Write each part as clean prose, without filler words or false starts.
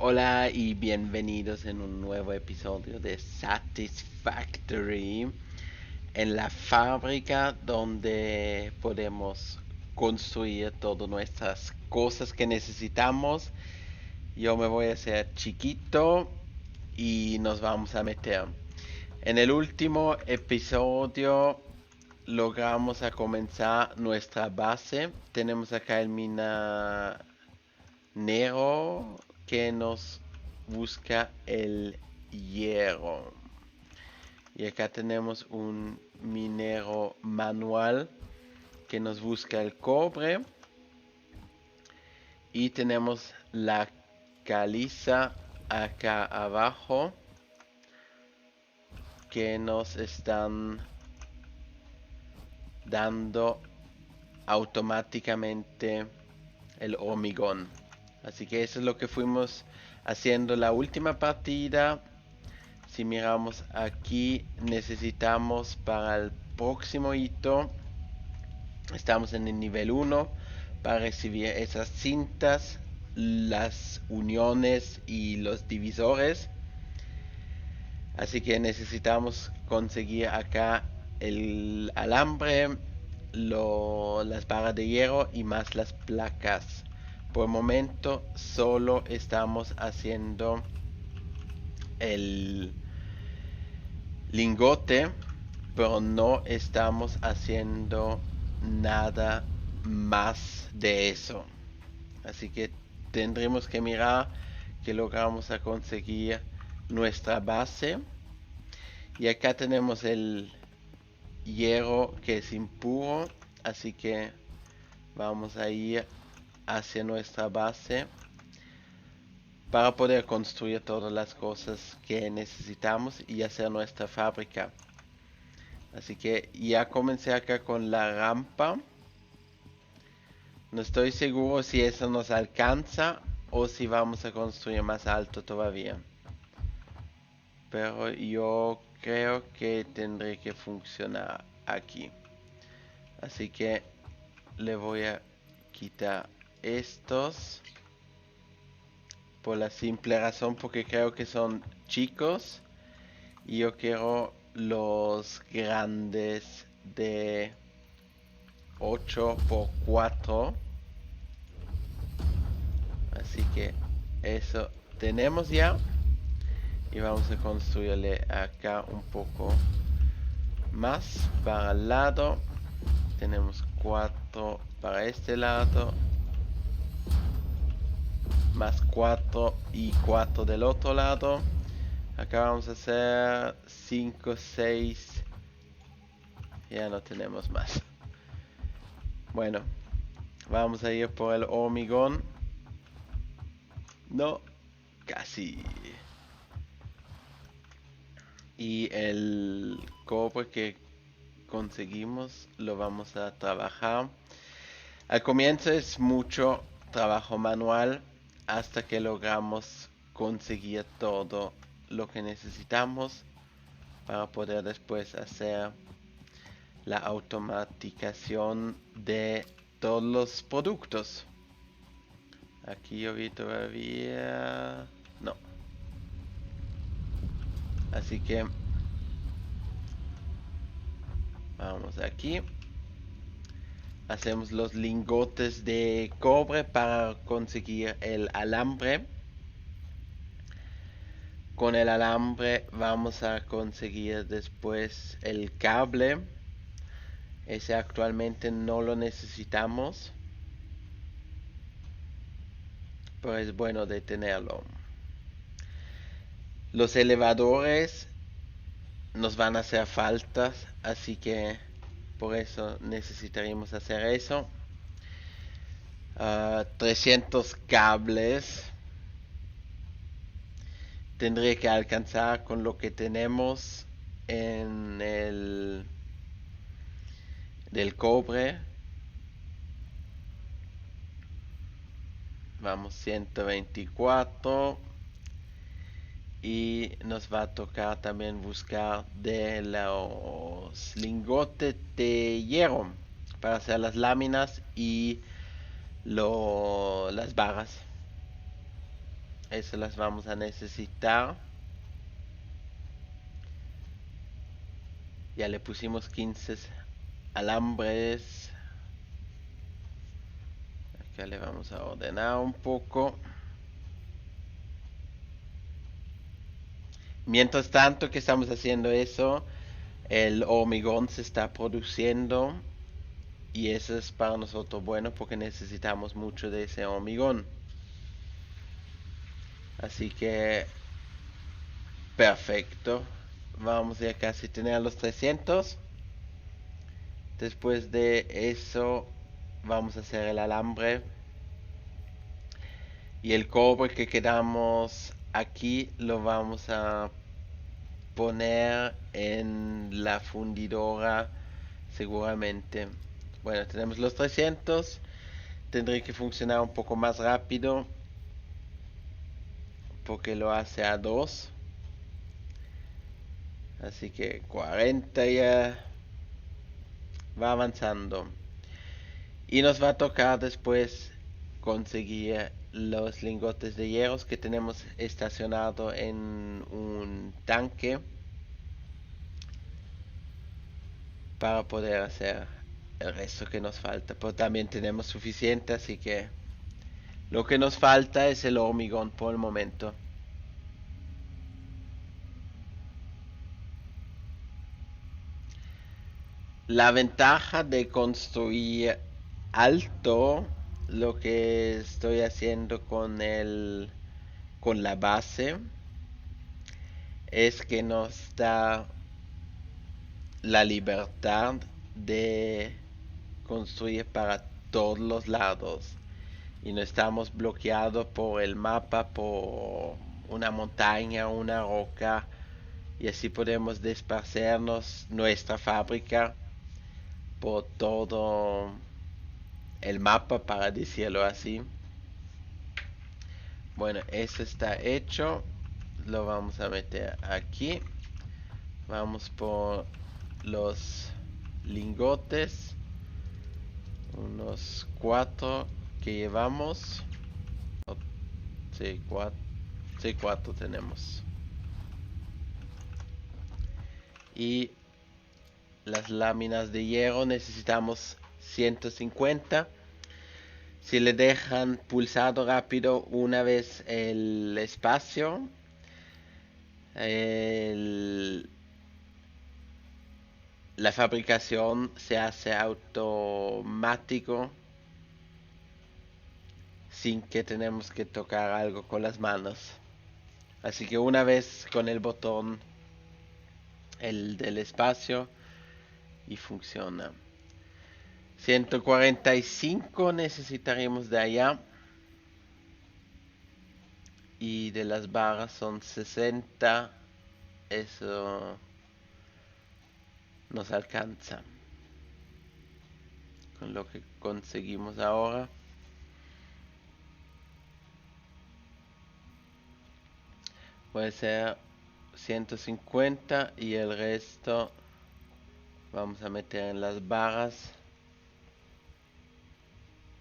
Hola y bienvenidos en un nuevo episodio de Satisfactory, en la fábrica donde podemos construir todas nuestras cosas que necesitamos. Yo me voy a hacer chiquito y nos vamos a meter. En el último episodio logramos a comenzar nuestra base. Tenemos acá el minero que nos busca el hierro. Y acá tenemos un minero manual que nos busca el cobre. Y tenemos la caliza acá abajo que nos están dando automáticamente el hormigón. Así que eso es lo que fuimos haciendo la última partida. Si miramos aquí, necesitamos para el próximo hito, estamos en el nivel 1, para recibir esas cintas, las uniones y los divisores. Así que necesitamos conseguir acá el alambre, las barras de hierro y más las placas. Por el momento solo estamos haciendo el lingote, pero no estamos haciendo nada más de eso. Así que tendremos que mirar que logramos a conseguir nuestra base. Y acá tenemos el hierro que es impuro, así que vamos a ir hacia nuestra base para poder construir todas las cosas que necesitamos y hacer nuestra fábrica. Así que ya comencé acá con la rampa. No estoy seguro si eso nos alcanza o si vamos a construir más alto todavía. Pero yo creo que tendré que funcionar aquí. Así que le voy a quitar estos. Por la simple razón porque creo que son chicos. Y yo quiero los grandes de 8x4. Así que eso tenemos ya. Y vamos a construirle acá un poco más para el lado. Tenemos 4 para este lado. Más 4 y 4 del otro lado. Acá vamos a hacer 5, 6. Ya no tenemos más. Bueno, vamos a ir por el hormigón. No, casi. Y el cobre que conseguimos lo vamos a trabajar. Al comienzo es mucho trabajo manual hasta que logramos conseguir todo lo que necesitamos para poder después hacer la automatización de todos los productos. Aquí yo vi todavía no. Así que vamos aquí. Hacemos los lingotes de cobre para conseguir el alambre. Con el alambre vamos a conseguir después el cable. Ese actualmente no lo necesitamos, pero es bueno de tenerlo. Los elevadores nos van a hacer falta, así que por eso necesitaríamos hacer eso. 300 cables. Tendría que alcanzar con lo que tenemos en el del cobre. Vamos 124. Y nos va a tocar también buscar de los lingotes de hierro para hacer las láminas y las barras. Eso las vamos a necesitar. Ya le pusimos 15 alambres. Acá le vamos a ordenar un poco. Mientras tanto que estamos haciendo eso, el hormigón se está produciendo. Y eso es para nosotros bueno porque necesitamos mucho de ese hormigón. Así que perfecto. Vamos a casi tener los 300. Después de eso vamos a hacer el alambre. Y el cobre que quedamos aquí lo vamos a poner en la fundidora seguramente. Bueno, tenemos los 300. Tendré que funcionar un poco más rápido porque lo hace a 2. Así que 40 ya va avanzando. Y nos va a tocar después conseguir los lingotes de hierro que tenemos estacionado en un tanque para poder hacer el resto que nos falta. Pero también tenemos suficiente, así que lo que nos falta es el hormigón por el momento. La ventaja de construir alto, lo que estoy haciendo con la base, es que nos da la libertad de construir para todos los lados y no estamos bloqueados por el mapa, por una montaña, una roca, y así podemos desplazarnos nuestra fábrica por todo el mapa, para decirlo así. Bueno, eso está hecho. Lo vamos a meter aquí. Vamos por los lingotes. Unos 4 que llevamos. Sí, 4 tenemos. Y las láminas de hierro necesitamos 150. Si le dejan pulsado rápido una vez el espacio, la fabricación se hace automático sin que tenemos que tocar algo con las manos. Así que una vez con el botón, el del espacio, y funciona. 145 necesitaremos de allá. Y de las barras son 60. Eso nos alcanza con lo que conseguimos ahora. Puede ser 150 y el resto vamos a meter en las barras,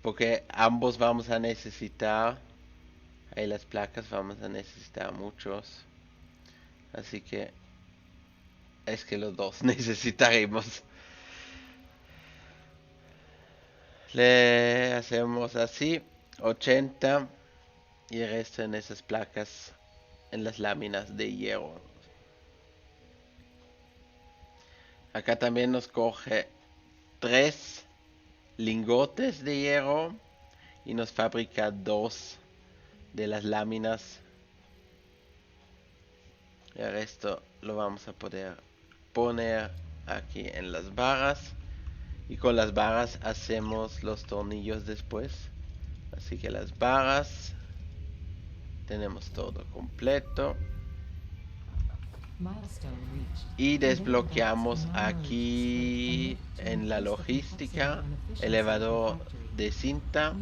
porque ambos vamos a necesitar. Ahí las placas vamos a necesitar muchos, así que es que los dos necesitaremos. Le hacemos así 80 y el resto en esas placas, en las láminas de hierro. Acá también nos coge 3 lingotes de hierro y nos fabrica 2 de las láminas. El resto lo vamos a poder poner aquí en las barras, y con las barras hacemos los tornillos después. Así que las barras tenemos todo completo y desbloqueamos aquí en la logística elevador de cinta,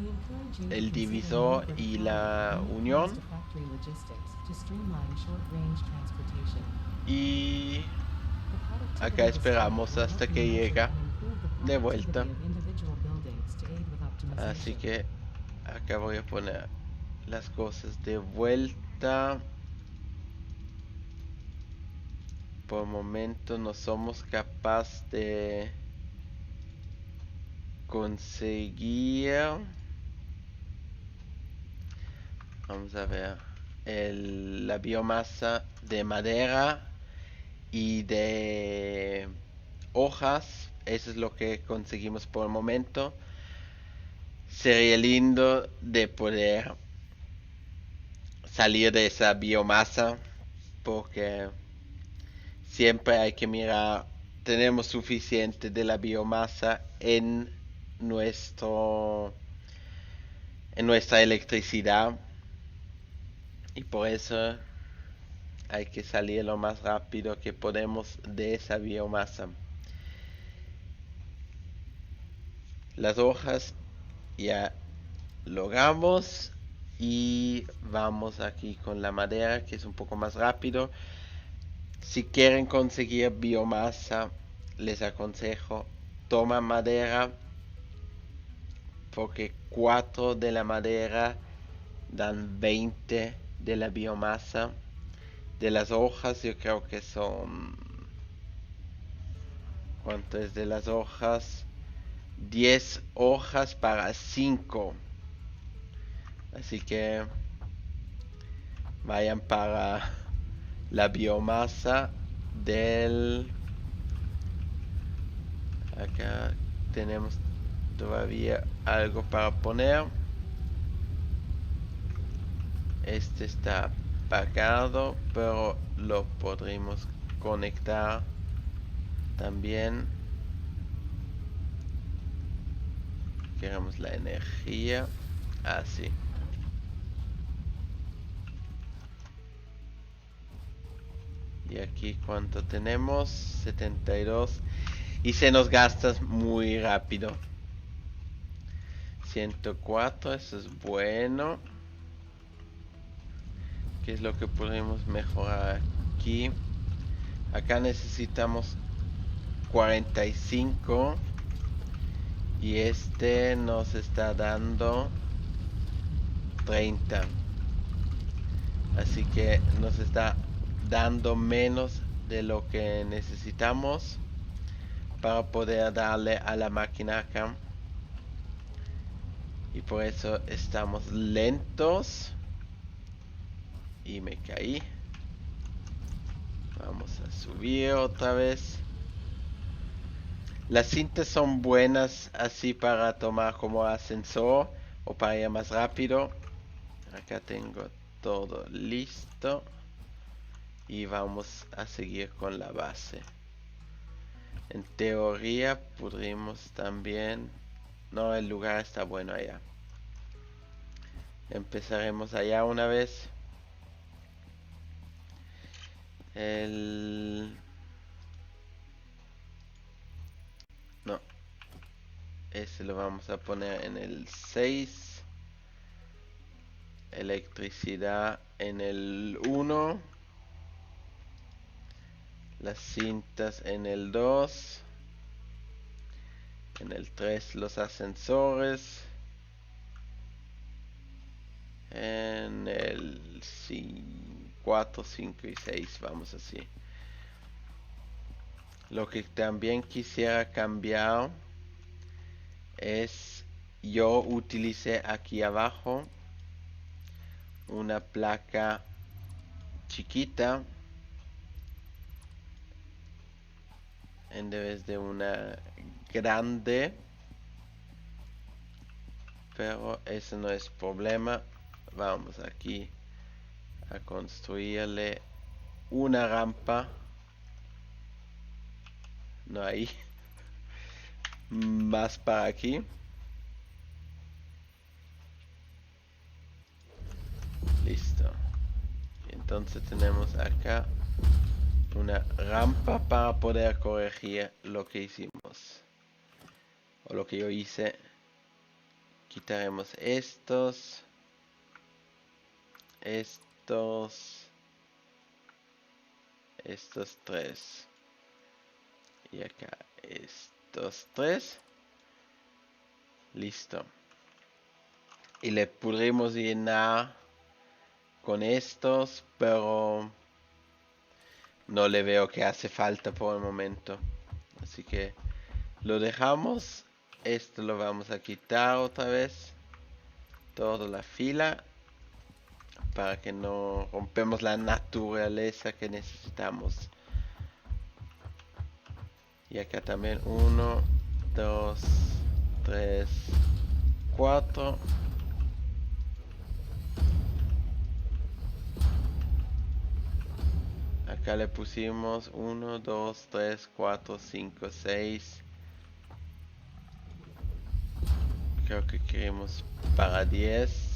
el divisor y la unión, y acá esperamos hasta que llega de vuelta. Así que acá voy a poner las cosas de vuelta. Por el momento no somos capaces de conseguir. Vamos a ver. La biomasa de madera y de hojas. Eso es lo que conseguimos por el momento. Sería lindo de poder salir de esa biomasa porque siempre hay que mirar, tenemos suficiente de la biomasa nuestro, en nuestra electricidad y por eso hay que salir lo más rápido que podemos de esa biomasa. Las hojas ya logramos y vamos aquí con la madera que es un poco más rápido. Si quieren conseguir biomasa, les aconsejo toma madera porque 4 de la madera dan 20 de la biomasa. De las hojas yo creo que son... ¿Cuánto es de las hojas? 10 hojas para 5. Así que vayan para la biomasa del... Acá tenemos todavía algo para poner. Este está apagado, pero lo podremos conectar también. Queremos la energía. Así. Y aquí cuánto tenemos, 72. Y se nos gasta muy rápido. 104, eso es bueno. ¿Qué es lo que podemos mejorar aquí? Acá necesitamos 45. Y este nos está dando 30. Así que nos está dando menos de lo que necesitamos para poder darle a la máquina acá. Y por eso estamos lentos. Y me caí. Vamos a subir otra vez. Las cintas son buenas así para tomar como ascensor o para ir más rápido. Acá tengo todo listo. Y vamos a seguir con la base. En teoría podríamos también... No, el lugar está bueno allá. Empezaremos allá una vez. No. Ese lo vamos a poner en el 6. Electricidad en el 1. Las cintas en el 2. En el 3 los ascensores. En el 4, 5 y 6 vamos así. Lo que también quisiera cambiar es, yo utilicé aquí abajo una placa chiquita en vez de una grande, pero eso no es problema. Vamos aquí a construirle una rampa. No hay más para aquí. Listo. Entonces tenemos acá una rampa para poder corregir lo que hicimos o lo que yo hice. Quitaremos estos tres y acá estos tres. Listo. y le pudrimos llenar con estos, pero no le veo que hace falta por el momento. Así que lo dejamos. Esto lo vamos a quitar otra vez. Toda la fila. Para que no rompemos la naturaleza que necesitamos. Y acá también 1, 2, 3, 4. Acá le pusimos 1, 2, 3, 4, 5, 6. Creo que queremos para 10.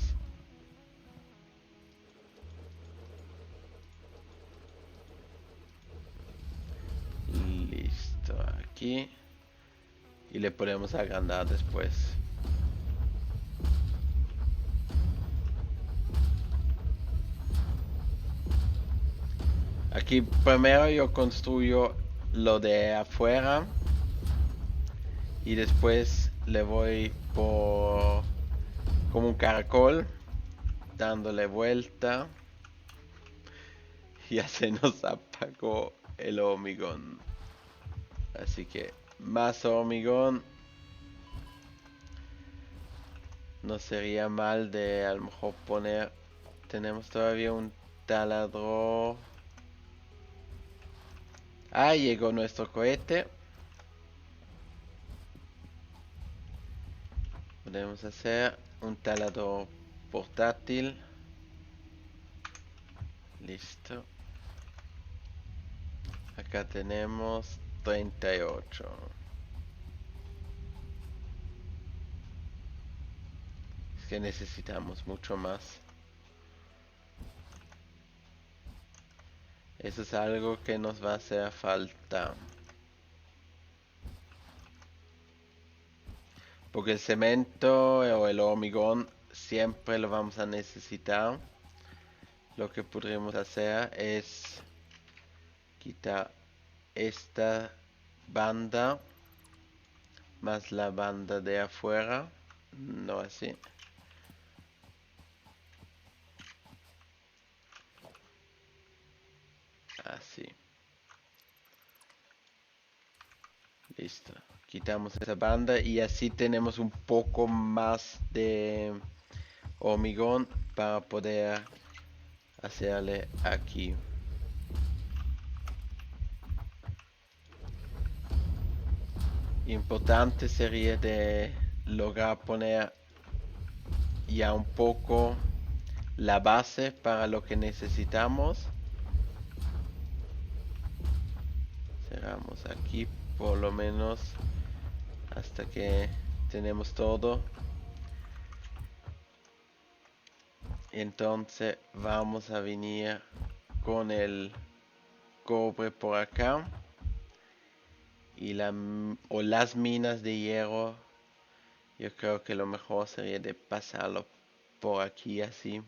Listo, aquí. Y le podemos agrandar después. Aquí primero yo construyo lo de afuera. Y después le voy por como un caracol, dándole vuelta. Ya se nos apagó el hormigón. Así que más hormigón. No sería mal de a lo mejor poner. Tenemos todavía un taladro. Ah, llegó nuestro cohete. Podemos hacer un taladro portátil. Listo. Acá tenemos 38. Es que necesitamos mucho más. Eso es algo que nos va a hacer falta. Porque el cemento o el hormigón siempre lo vamos a necesitar. Lo que podríamos hacer es quitar esta banda más la banda de afuera. No así. Así. Listo. Quitamos esa banda y así tenemos un poco más de hormigón para poder hacerle aquí. Importante sería de lograr poner ya un poco la base para lo que necesitamos. Cerramos aquí por lo menos hasta que tenemos todo. Entonces vamos a venir con el cobre por acá y las minas de hierro. Yo creo que lo mejor sería de pasarlo por aquí así.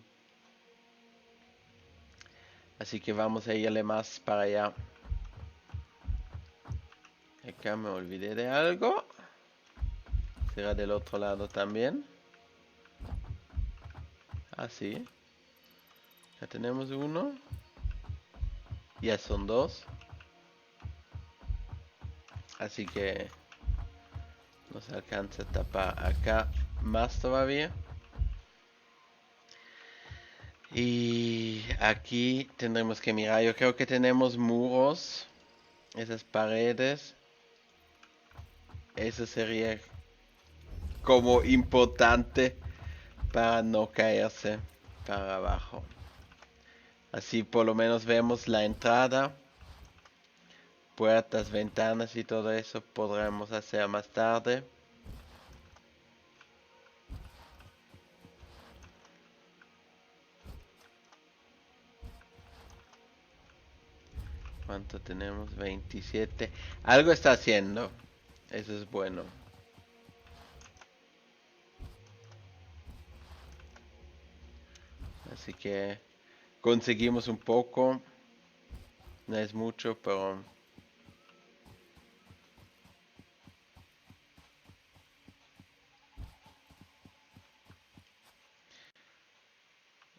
Así que vamos a irle más para allá. Acá me olvidé de algo. Será del otro lado también. Así. Ya tenemos uno. Ya son dos. Así que nos alcanza a tapar acá más todavía. Y aquí tendremos que mirar. Yo creo que tenemos muros. Esas paredes. Eso sería como importante para no caerse para abajo. Así por lo menos vemos la entrada. Puertas, ventanas y todo eso podremos hacer más tarde. ¿Cuánto tenemos? 27. Algo está haciendo. Eso es bueno. Así que conseguimos un poco. No es mucho, pero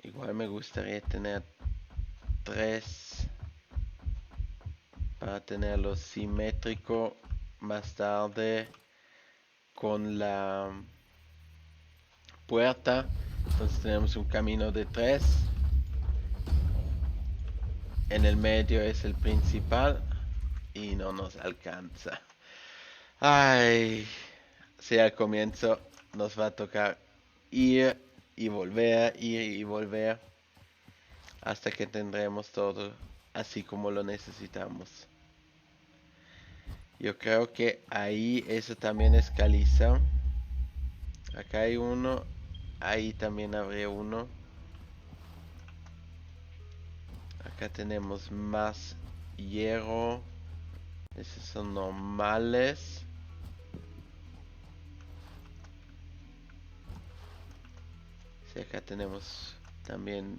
Igual me gustaría tener 3 para tenerlo simétrico más tarde con la puerta. Entonces tenemos un camino de 3. En el medio es el principal y no nos alcanza. Ay, si al comienzo nos va a tocar ir y volver hasta que tendremos todo así como lo necesitamos. Yo creo que ahí eso también es caliza. Acá hay uno, ahí también habría uno. Acá tenemos más hierro. Esos son normales. Sí, acá tenemos también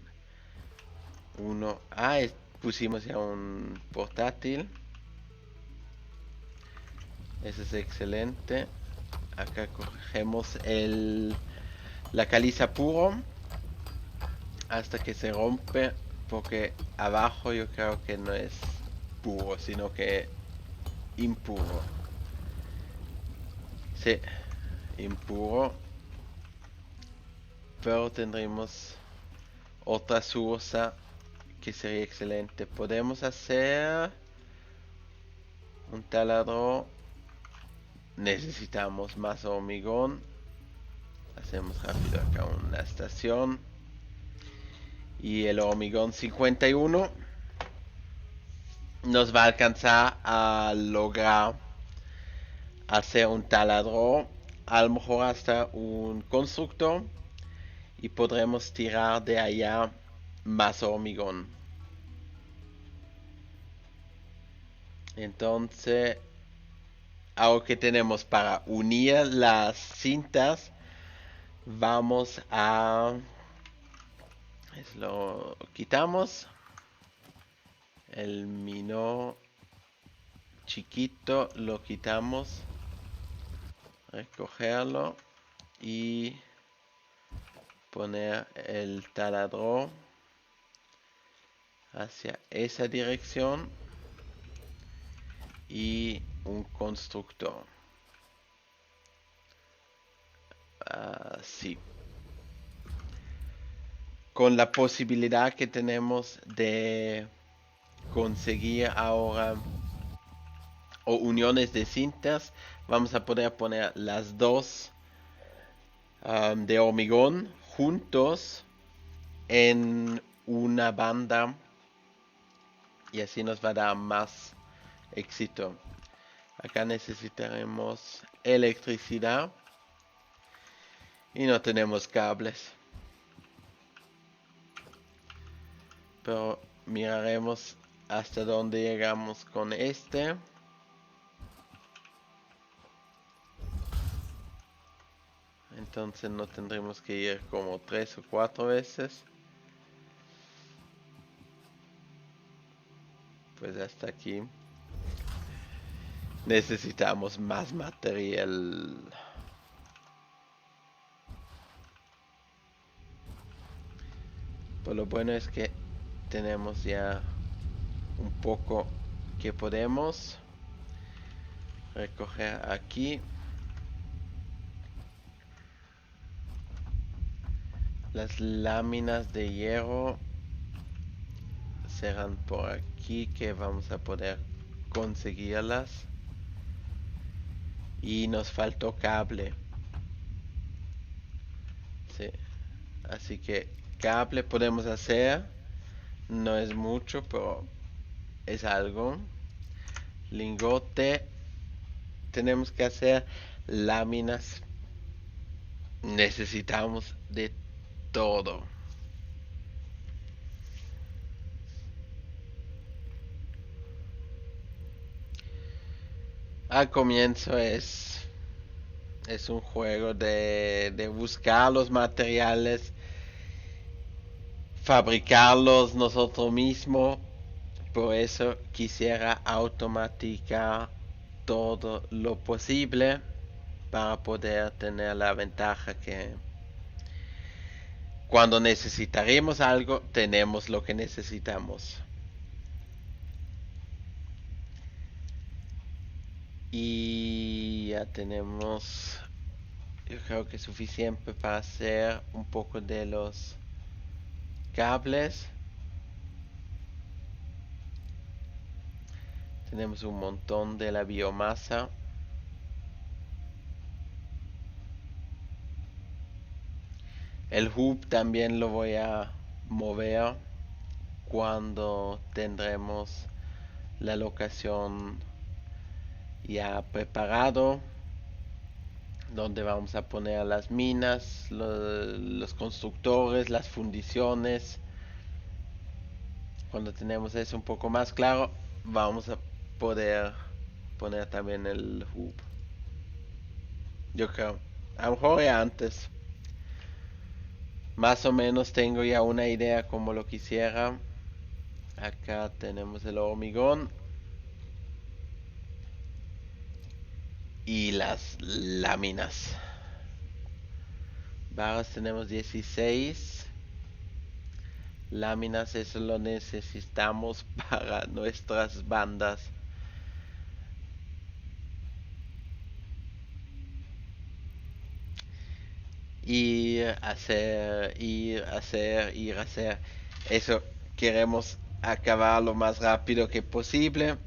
uno. Ah, pusimos ya un portátil. Eso es excelente. Acá cogemos la caliza puro hasta que se rompe, porque abajo yo creo que no es puro, sino que impuro. Sí, impuro. Pero tendremos otra suosa que sería excelente. Podemos hacer un taladro. Necesitamos más hormigón. Hacemos rápido acá una estación. Y el hormigón 51 nos va a alcanzar a lograr hacer un taladro. A lo mejor hasta un constructor. Y podremos tirar de allá más hormigón. Entonces, ahora que tenemos para unir las cintas, vamos a... Lo quitamos. El minó chiquito lo quitamos. Recogerlo. Y poner el taladro hacia esa dirección. Y un constructor. Así. Con la posibilidad que tenemos de conseguir ahora o uniones de cintas, vamos a poder poner las dos de hormigón juntos en una banda y así nos va a dar más éxito. Acá necesitaremos electricidad y no tenemos cables, pero miraremos hasta dónde llegamos con este. Entonces no tendremos que ir como 3 o 4 veces. Pues hasta aquí. Necesitamos más material. Pues lo bueno es que tenemos ya un poco que podemos recoger aquí. Las láminas de hierro serán por aquí que vamos a poder conseguirlas. Y nos faltó cable. Sí. Así que cable podemos hacer. No es mucho, pero es algo. Lingote. Tenemos que hacer láminas. Necesitamos de todo. Al comienzo es un juego de buscar los materiales, fabricarlos nosotros mismos. Por eso quisiera automatizar todo lo posible para poder tener la ventaja que cuando necesitaremos algo, tenemos lo que necesitamos. Y ya tenemos, yo creo que es suficiente para hacer un poco de los cables. Tenemos un montón de la biomasa. El hub también lo voy a mover cuando tendremos la locación ya preparado, donde vamos a poner las minas, los constructores, las fundiciones. Cuando tenemos eso un poco más claro, vamos a poder poner también el hub. Yo creo, a lo mejor ya antes. Más o menos tengo ya una idea como lo quisiera. Acá tenemos el hormigón y las láminas. Barras tenemos 16. Láminas, eso lo necesitamos para nuestras bandas. Ir, hacer, ir, hacer, ir, hacer. Eso queremos acabar lo más rápido que posible.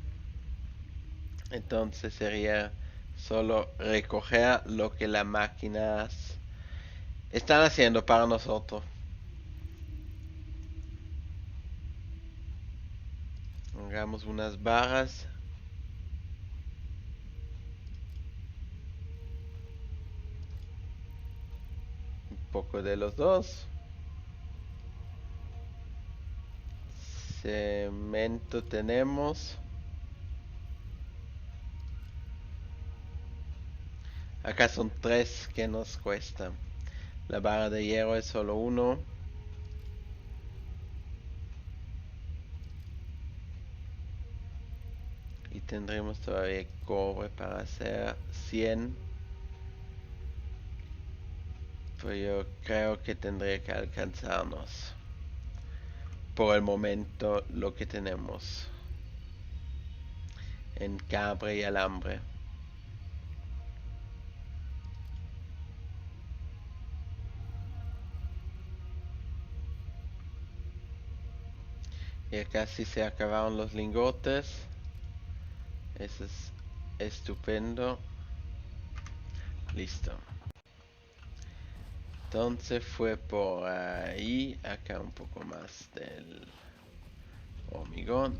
Entonces sería solo recoger lo que las máquinas están haciendo para nosotros. Hagamos unas barras. Un poco de los dos. Cemento tenemos. Acá son 3 que nos cuesta. La barra de hierro es solo 1. Y tendremos todavía cobre para hacer 100. Pero yo creo que tendría que alcanzarnos. Por el momento lo que tenemos. En cabre y alambre. Ya casi se acabaron los lingotes. Eso es estupendo. Listo. Entonces fue por ahí. Acá un poco más del hormigón.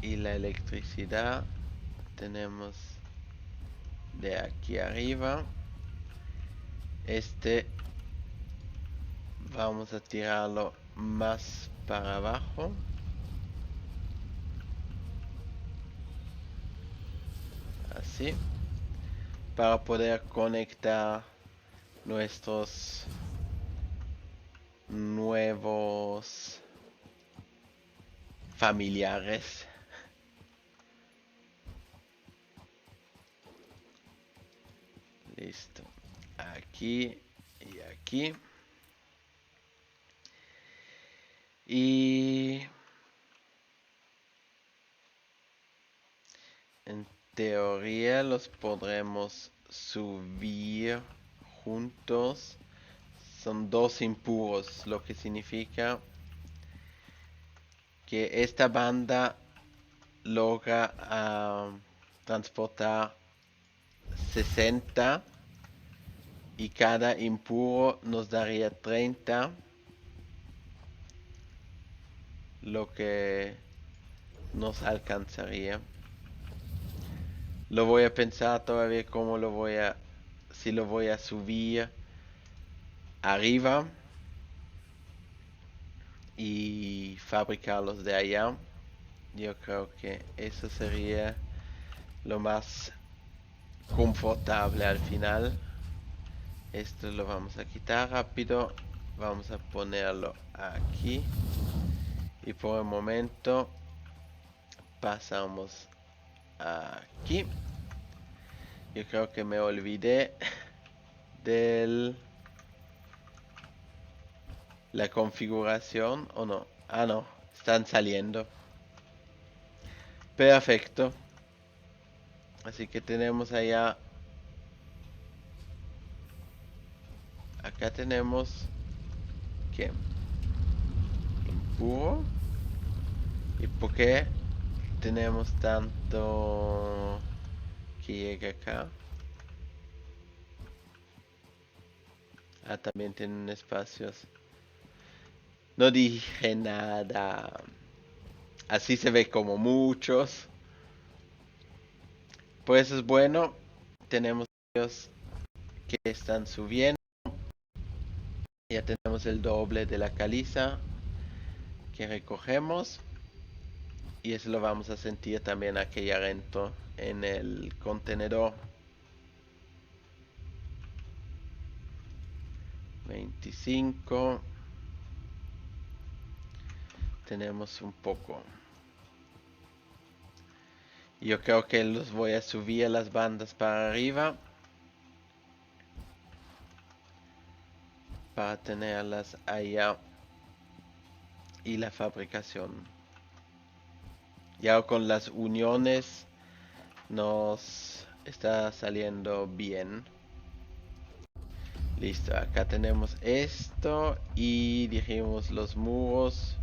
Y la electricidad tenemos de aquí arriba. Este vamos a tirarlo más para abajo. Así. Para poder conectar nuestros nuevos familiares. Listo. Aquí y aquí. Y en teoría los podremos subir juntos. Son 2 impuros, lo que significa que esta banda logra transportar 60 y cada impuro nos daría 30, lo que nos alcanzaría. Lo voy a pensar todavía cómo lo voy a, si lo voy a subir arriba y fabricarlos de allá. Yo creo que eso sería lo más confortable al final. Esto lo vamos a quitar rápido. Vamos a ponerlo aquí. Y por el momento pasamos aquí. Yo creo que me olvidé del la configuración o no. Ah, no, están saliendo. Perfecto. Así que tenemos allá. Acá tenemos que impuro. ¿Y por qué tenemos tanto que llega acá? Ah, también tienen espacios. No dije nada. Así se ve como muchos. Pues es bueno. Tenemos ellos que están subiendo. Ya tenemos el doble de la caliza que recogemos. Y eso lo vamos a sentir también aquí adentro en el contenedor. 25. Tenemos un poco. Yo creo que los voy a subir a las bandas para arriba. Para tenerlas allá. Y la fabricación. Ya con las uniones nos está saliendo bien. Listo, acá tenemos esto y dijimos los muros.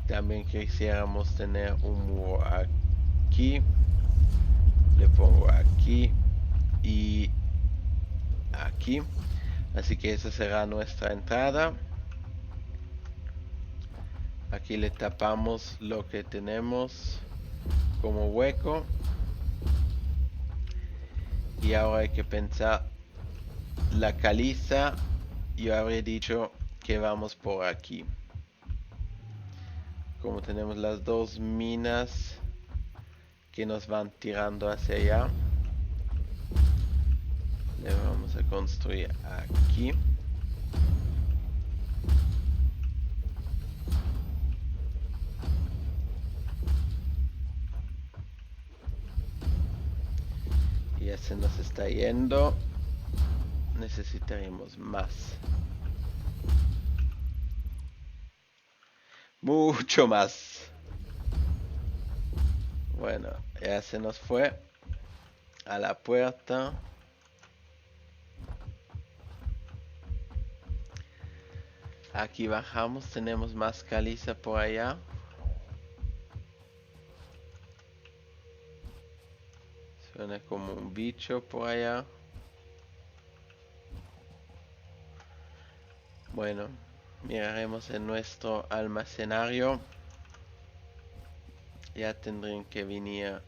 También quisiéramos tener un muro aquí. Le pongo aquí y aquí. Así que esa será nuestra entrada. Aquí le tapamos lo que tenemos como hueco. Y ahora hay que pensar la caliza. Yo habría dicho que vamos por aquí. Como tenemos las dos minas que nos van tirando hacia allá, le vamos a construir aquí. Y ya se nos está yendo. Necesitaremos más. Mucho más. Bueno, ya se nos fue a la puerta. Aquí bajamos, tenemos más caliza por allá. Suena como un bicho por allá. Bueno, miraremos en nuestro almacenario. Ya tendrían que venir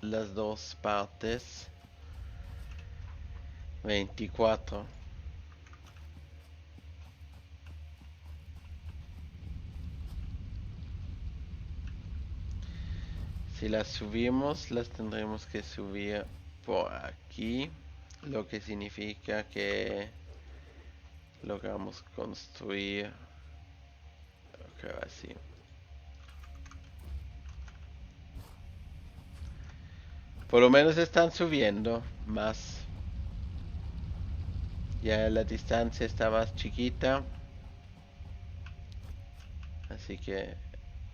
las dos partes. 24. Si las subimos, las tendremos que subir por aquí. Lo que significa que logramos construir. Creo así. Por lo menos están subiendo más. Ya la distancia está más chiquita. Así que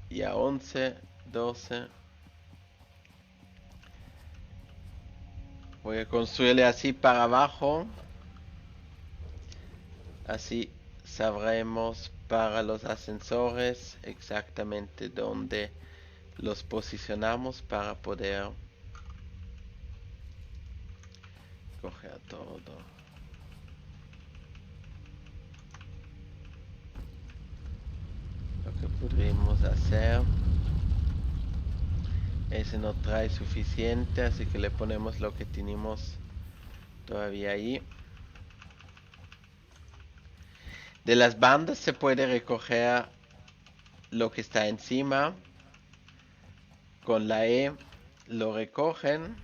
ya 11, 12. Voy a construirle así para abajo. Así sabremos para los ascensores exactamente dónde los posicionamos para poder coger todo. Lo que podríamos hacer, ese no trae suficiente, así que le ponemos lo que tenemos todavía ahí. De las bandas se puede recoger lo que está encima. Con la E lo recogen.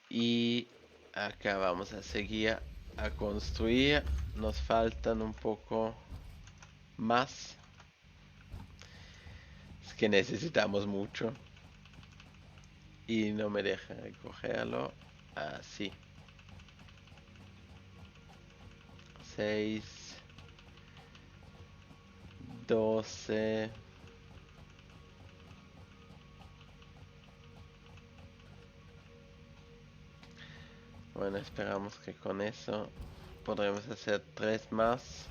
Y acá vamos a seguir a construir. Nos faltan un poco más. Es que necesitamos mucho. Y no me deja recogerlo. Así. 6, 12. Bueno, esperamos que con eso podremos hacer 3 más.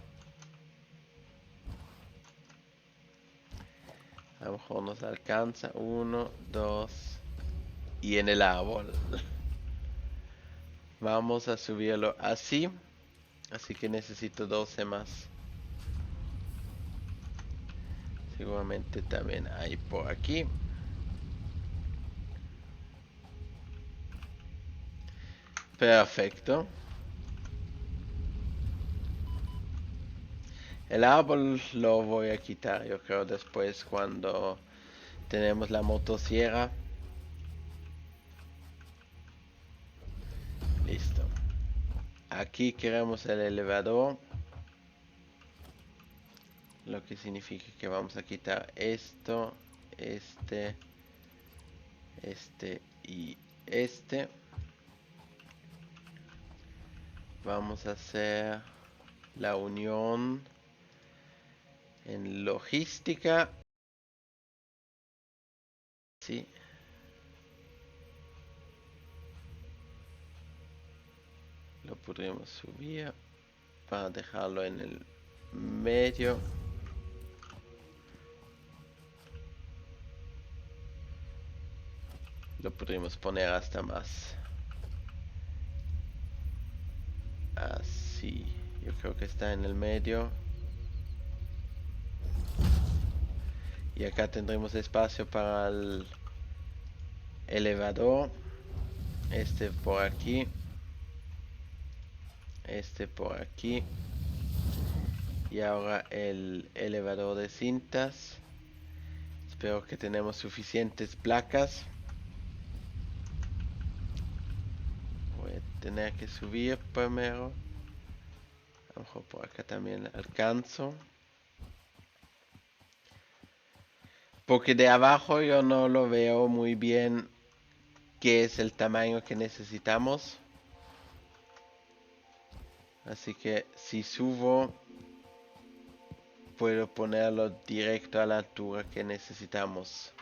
A lo mejor nos alcanza. 1, 2. Y en el árbol. Vamos a subirlo así. Así que necesito 12 más. Seguramente también hay por aquí. Perfecto. El árbol lo voy a quitar, yo creo, después cuando tenemos la motosierra. Listo. Aquí queremos el elevador. Lo que significa que vamos a quitar esto, este y este. Vamos a hacer la unión en logística. Sí. Lo podríamos subir para dejarlo en el medio. Lo podríamos poner hasta más. Así. Yo creo que está en el medio. Y acá tendremos espacio para el elevador. Este por aquí. Este por aquí. Y ahora el elevador de cintas. Espero que tenemos suficientes placas. Voy a tener que subir primero. A lo mejor por acá también alcanzo. Porque de abajo yo no lo veo muy bien qué es el tamaño que necesitamos. Así que si subo, puedo ponerlo directo a la altura que necesitamos.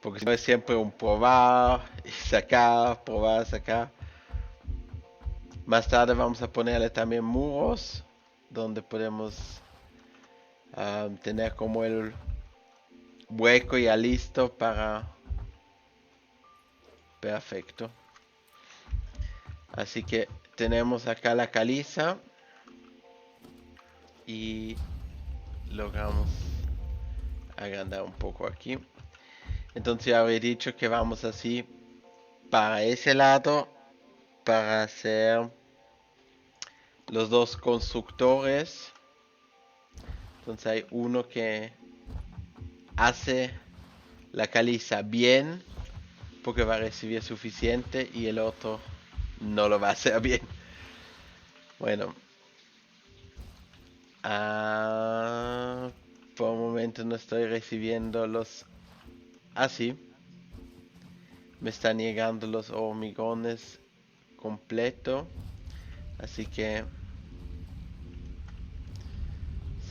Porque si no es siempre un probar y sacar, probar, sacar. Más tarde vamos a ponerle también muros donde podemos tener como el hueco ya listo para... Perfecto. Así que tenemos acá la caliza y logramos agrandar un poco aquí. Entonces ya había dicho que vamos así para ese lado para hacer los dos constructores. Entonces hay uno que hace la caliza bien porque va a recibir suficiente y el otro no lo va a hacer bien. Bueno, por el momento no estoy recibiendo los así. Me están llegando los hormigones completo, así que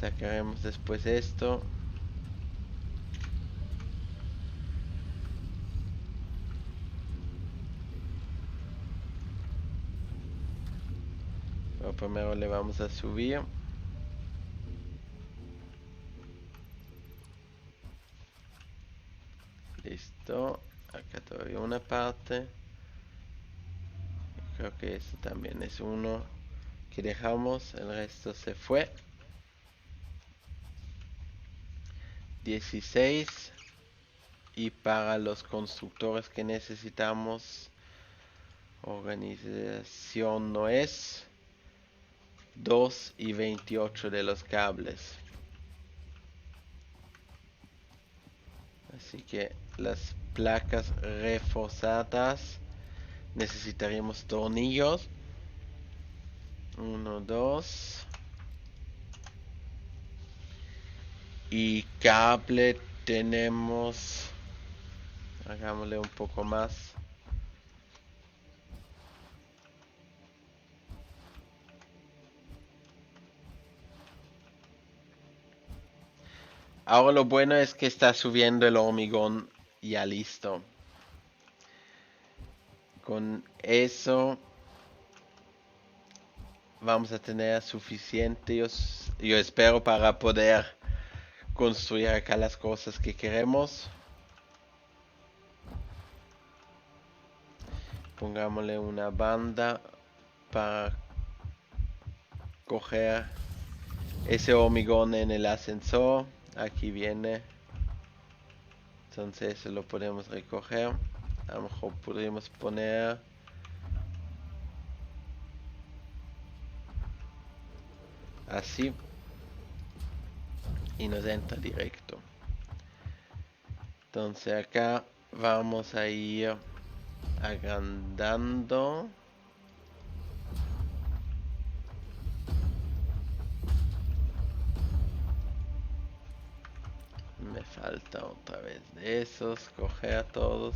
sacaremos después esto. Pero primero le vamos a subir. Listo. Acá todavía una parte. Creo que este también es uno que dejamos. El resto se fue. 16. Y para los constructores que necesitamos, organización no es. 2 y 28 de los cables. Así que las placas reforzadas necesitaríamos tornillos. 1, 2. Y cable tenemos. Hagámosle un poco más. Ahora lo bueno es que está subiendo el hormigón ya listo. Con eso vamos a tener suficiente, yo espero, para poder construir acá las cosas que queremos. Pongámosle una banda para coger ese hormigón en el ascensor. Aquí viene. Entonces lo podemos recoger. A lo mejor podríamos poner así y nos entra directo. Entonces acá vamos a ir agrandando. Me falta otra vez de esos, coger todos.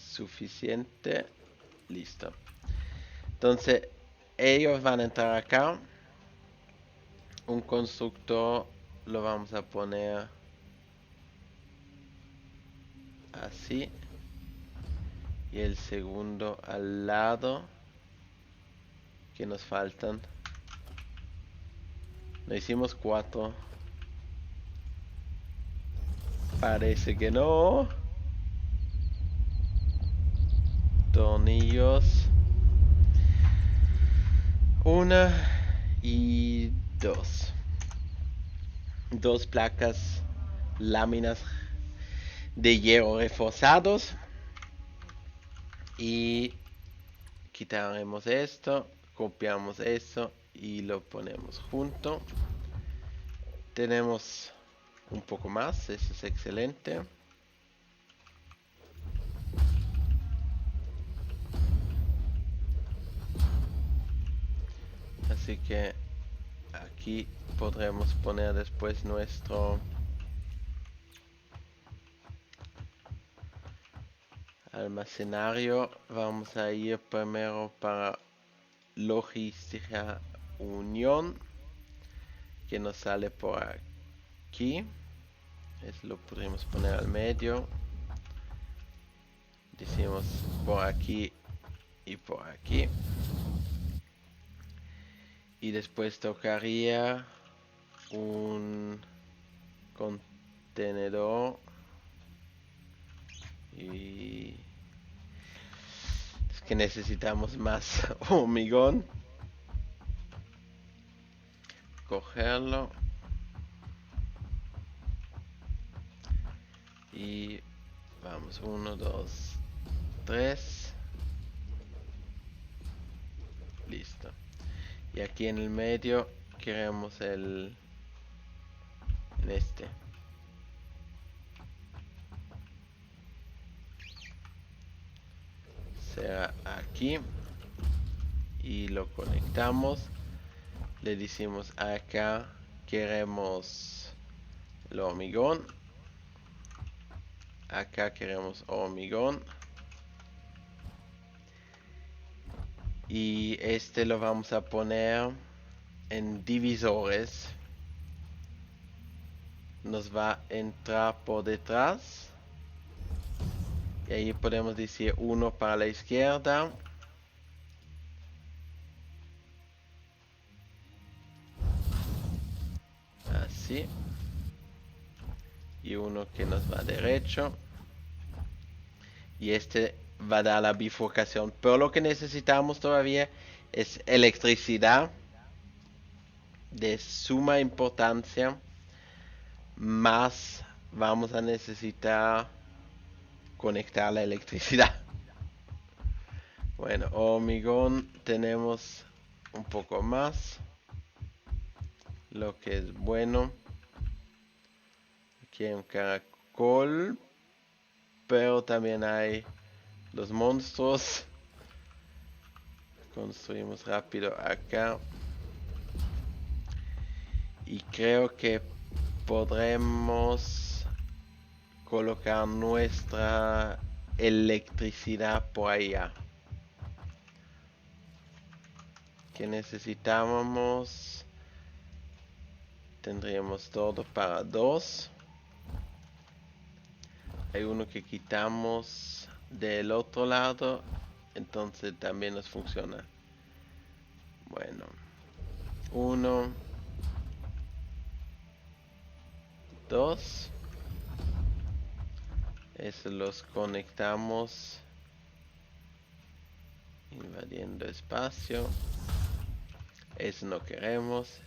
Suficiente. Listo. Entonces ellos van a entrar acá. Un constructor lo vamos a poner así. Y el segundo al lado. Que nos faltan. No hicimos 4. Parece que no. Tornillos. 1 y 2. 2 placas, láminas de hierro reforzados. Y quitaremos esto, copiamos eso y lo ponemos junto. Tenemos un poco más, eso es excelente. Así que aquí podremos poner después nuestro almacenario. Vamos a ir primero para logística unión, que nos sale por aquí. Eso lo podríamos poner al medio. Decimos por aquí y por aquí. Y después tocaría un contenedor. Y es que necesitamos más hormigón. Cogerlo. Y vamos, 1, 2, 3. Listo. Y aquí en el medio queremos en este. Será aquí. Y lo conectamos. Le decimos acá queremos el hormigón. Acá queremos hormigón. Y este lo vamos a poner en divisores. Nos va a entrar por detrás. Y ahí podemos decir 1 para la izquierda. Así. Y uno que nos va derecho. Y este va a dar la bifurcación. Pero lo que necesitamos todavía es electricidad de suma importancia. Más vamos a necesitar conectar la electricidad. Bueno, hormigón tenemos un poco más. Lo que es bueno. Aquí hay un caracol. Pero también hay los monstruos. Construimos rápido acá. Y creo que podremos colocar nuestra electricidad por allá. Que necesitamos tendríamos todo para 2. Hay uno que quitamos del otro lado, entonces también nos funciona. Bueno, 1, 2. Eso los conectamos invadiendo espacio. Eso no queremos.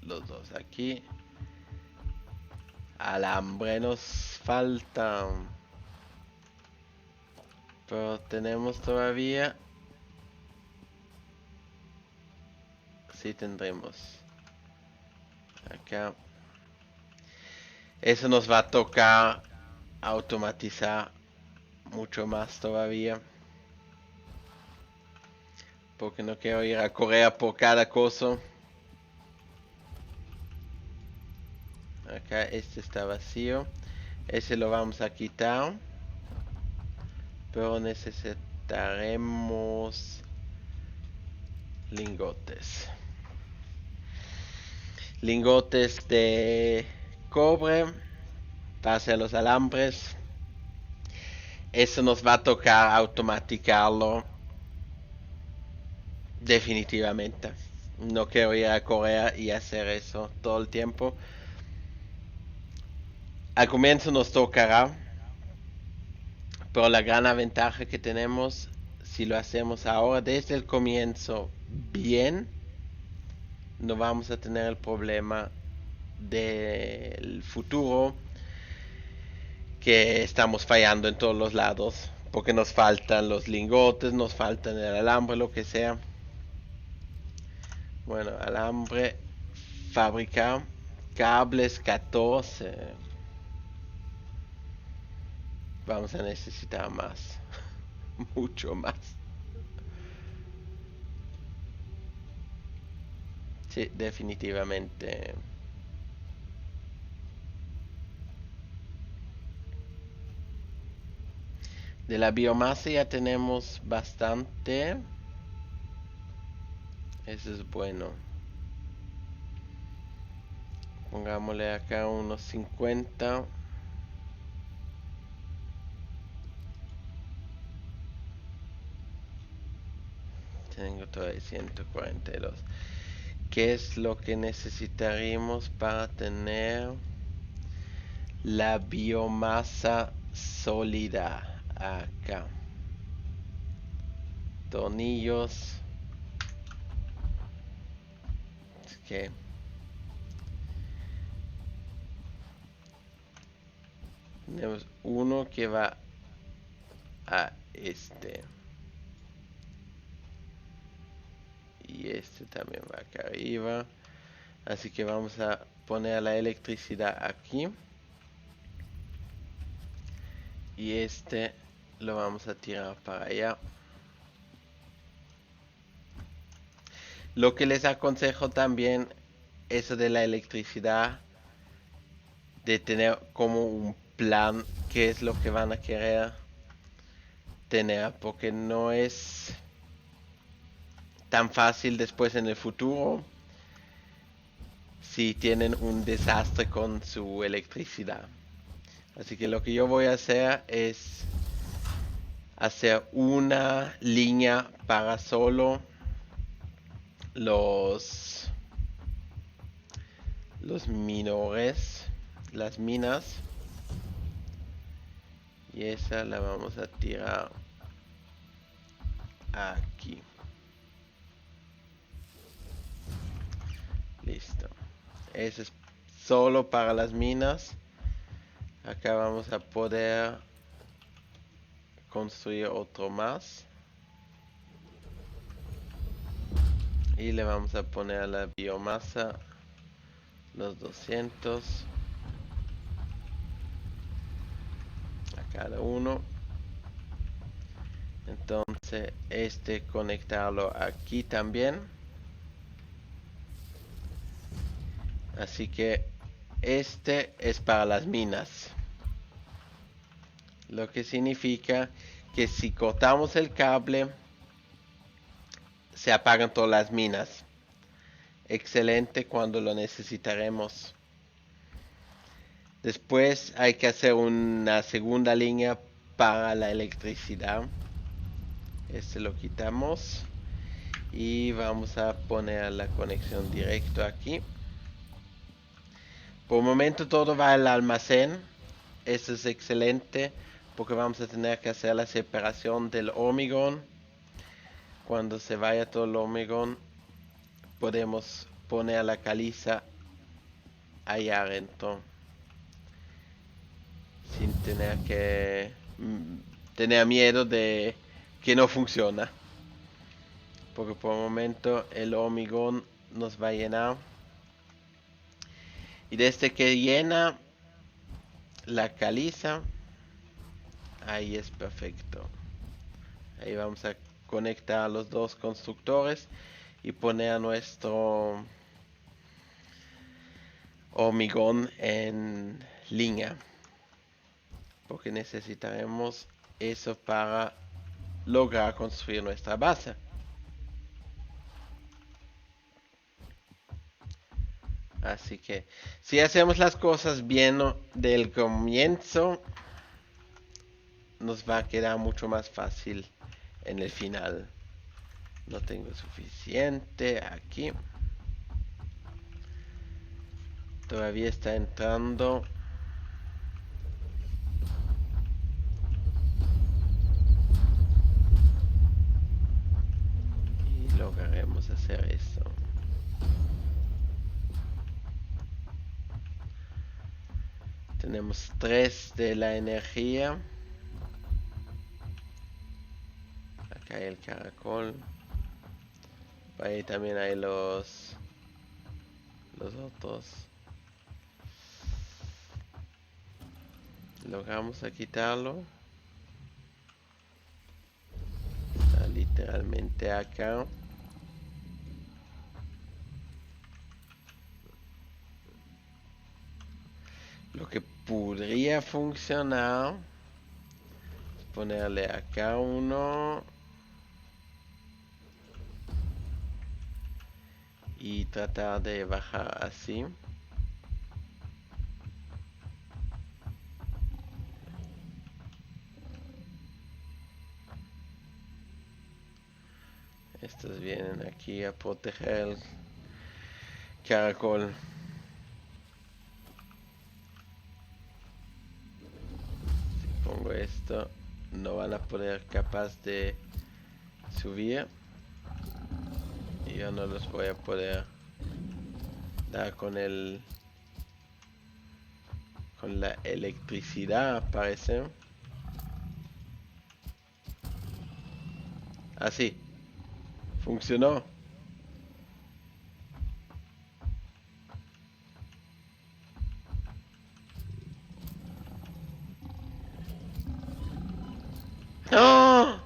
Los dos aquí. Alambre nos falta. Pero tenemos todavía. Sí tendremos. Acá. Eso nos va a tocar automatizar mucho más todavía. Porque no quiero ir a Corea por cada cosa. Acá este está vacío. Ese lo vamos a quitar. Pero necesitaremos lingotes. Lingotes de cobre para hacer los alambres. Eso nos va a tocar automaticarlo. Definitivamente. No quiero ir a Corea y hacer eso todo el tiempo. Al comienzo nos tocará. Pero la gran ventaja que tenemos, si lo hacemos ahora desde el comienzo bien, no vamos a tener el problema del futuro que estamos fallando en todos los lados. Porque nos faltan los lingotes, nos faltan el alambre, lo que sea. Bueno, alambre, fabricar, cables 14. Vamos a necesitar más. Mucho más. Sí, definitivamente. De la biomasa ya tenemos bastante. Eso es bueno. Pongámosle acá unos 50. Tengo todavía 142. ¿Qué es lo que necesitaríamos para tener la biomasa sólida? Acá. Tornillos. Es que tenemos uno que va a este. Y este también va acá arriba. Así que vamos a poner la electricidad aquí. Y este lo vamos a tirar para allá. Lo que les aconsejo también, eso de la electricidad, de tener como un plan, qué es lo que van a querer tener, porque no es tan fácil después en el futuro si tienen un desastre con su electricidad. Así que lo que yo voy a hacer es hacer una línea para solo los minores, las minas, y esa la vamos a tirar aquí. Listo. Ese es solo para las minas. Acá vamos a poder construir otro más. Y le vamos a poner a la biomasa los 200 a cada uno. Entonces este conectarlo aquí también. Así que este es para las minas. Lo que significa que si cortamos el cable, se apagan todas las minas. Excelente cuando lo necesitaremos. Después hay que hacer una segunda línea para la electricidad. Este lo quitamos y vamos a poner la conexión directo aquí. Por el momento todo va al almacén. Eso es excelente porque vamos a tener que hacer la separación del hormigón. Cuando se vaya todo el hormigón podemos poner la caliza allá adentro sin tener que tener miedo de que no funciona, porque por el momento el hormigón nos va a llenar y desde que llena la caliza ahí es perfecto. Ahí vamos a conectar los dos constructores y poner nuestro hormigón en línea, porque necesitaremos eso para lograr construir nuestra base. Así que si hacemos las cosas bien del comienzo, nos va a quedar mucho más fácil en el final. No tengo suficiente aquí. Todavía está entrando. Y lograremos hacer eso. Tenemos 3 de la energía. Acá hay el caracol. Ahí también hay los otros. Logramos a quitarlo. Está literalmente acá. Lo que podría funcionar es ponerle acá uno y tratar de bajar así. Estos vienen aquí a proteger el caracol. Si pongo esto, no van a poder capaz de subir. Y yo no los voy a poder dar con la electricidad, parece. Así. Funcionó. ¡Oh!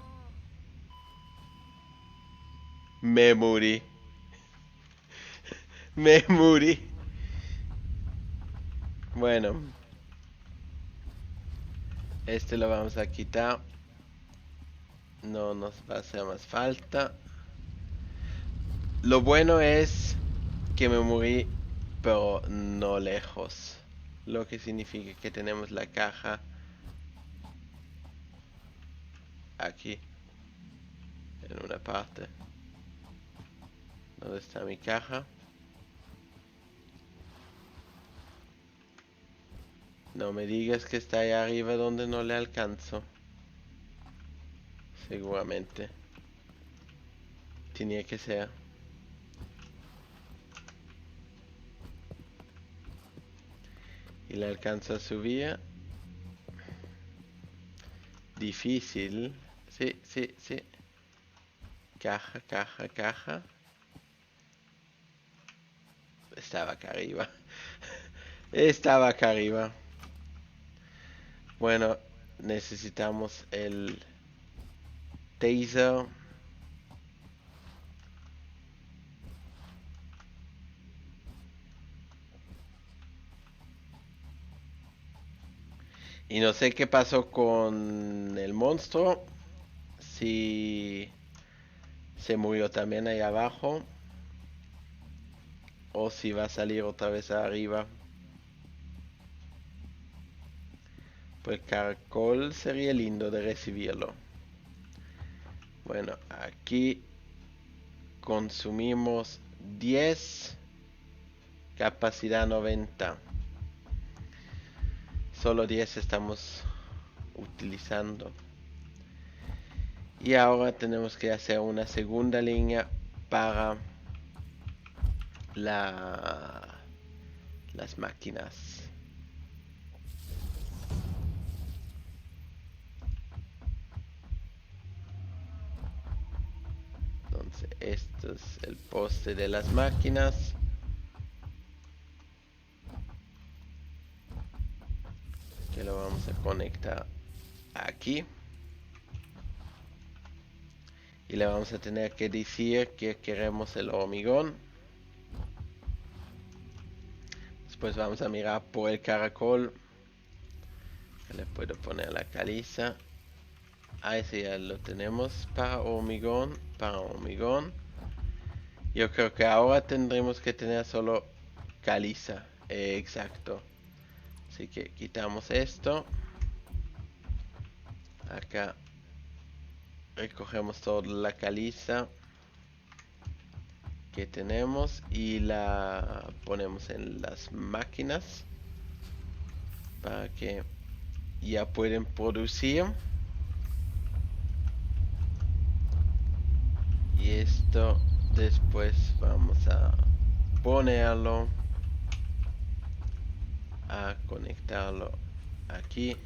Me morí. Me morí. Bueno. Este lo vamos a quitar. No nos va a hacer más falta. Lo bueno es que me morí, pero no lejos. Lo que significa que tenemos la caja aquí. En una parte. ¿Dónde está mi caja? No me digas que está ahí arriba donde no le alcanzo. Seguramente. Tenía que ser. Y le alcanzo a subir. Difícil. Sí, sí, sí. Caja, caja, caja. Estaba acá arriba. Estaba acá arriba. Bueno, necesitamos el taser. Y no sé qué pasó con el monstruo. Si se murió también ahí abajo. O si va a salir otra vez arriba. Pues el caracol sería lindo de recibirlo. Bueno, aquí consumimos 10, capacidad 90. Solo 10 estamos utilizando. Y ahora tenemos que hacer una segunda línea para las máquinas. Entonces, esto es el poste de las máquinas. Que lo vamos a conectar aquí. Y le vamos a tener que decir que queremos el hormigón. Después vamos a mirar por el caracol. Le puedo poner la caliza. Ah, ese ya lo tenemos para hormigón. Yo creo que ahora tendremos que tener solo caliza. Exacto. Así que quitamos esto. Acá recogemos toda la caliza que tenemos y la ponemos en las máquinas para que ya pueden producir. Y esto después vamos a ponerlo, a conectarlo aquí.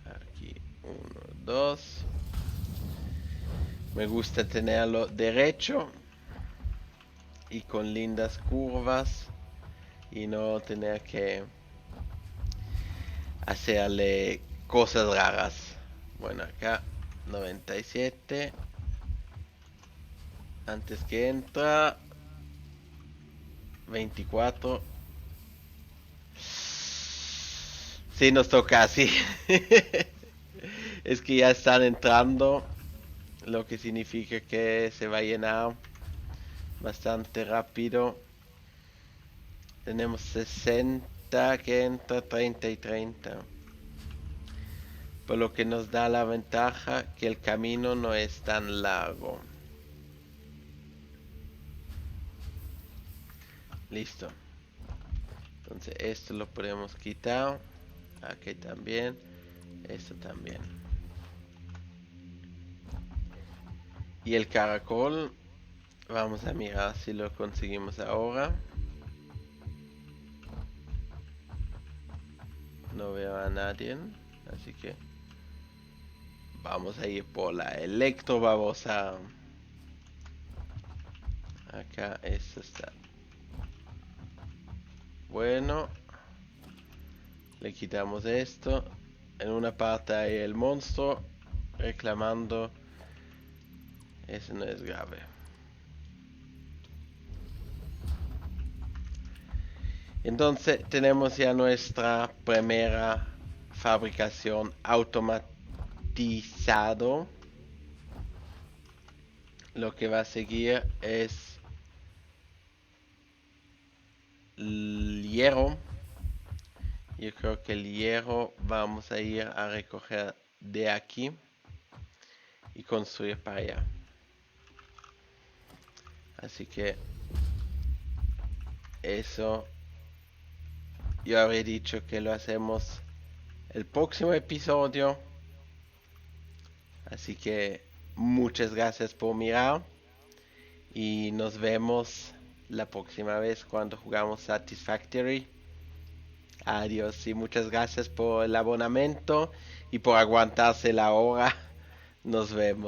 Aquí 1, 2. Me gusta tenerlo derecho y con lindas curvas y no tener que hacerle cosas raras. Bueno, acá 97. Antes que entra 24. Sí, nos toca así. Es que ya están entrando, lo que significa que se va a llenar bastante rápido. Tenemos 60 que entra, 30 y 30. Por lo que nos da la ventaja que el camino no es tan largo. Listo. Entonces esto lo podemos quitar. Aquí también. Esto también. Y el caracol. Vamos a mirar si lo conseguimos ahora. No veo a nadie. Así que vamos a ir por la electrobabosa. Acá esto está. Bueno. Le quitamos esto. En una parte hay el monstruo reclamando. Eso no es grave. Entonces tenemos ya nuestra primera fabricación automatizado. Lo que va a seguir es el hierro. Yo creo que el hierro vamos a ir a recoger de aquí y construir para allá. Así que eso yo habría dicho que lo hacemos el próximo episodio. Así que muchas gracias por mirar y nos vemos la próxima vez cuando jugamos Satisfactory. Adiós y muchas gracias por el abonamiento y por aguantarse la hora. Nos vemos.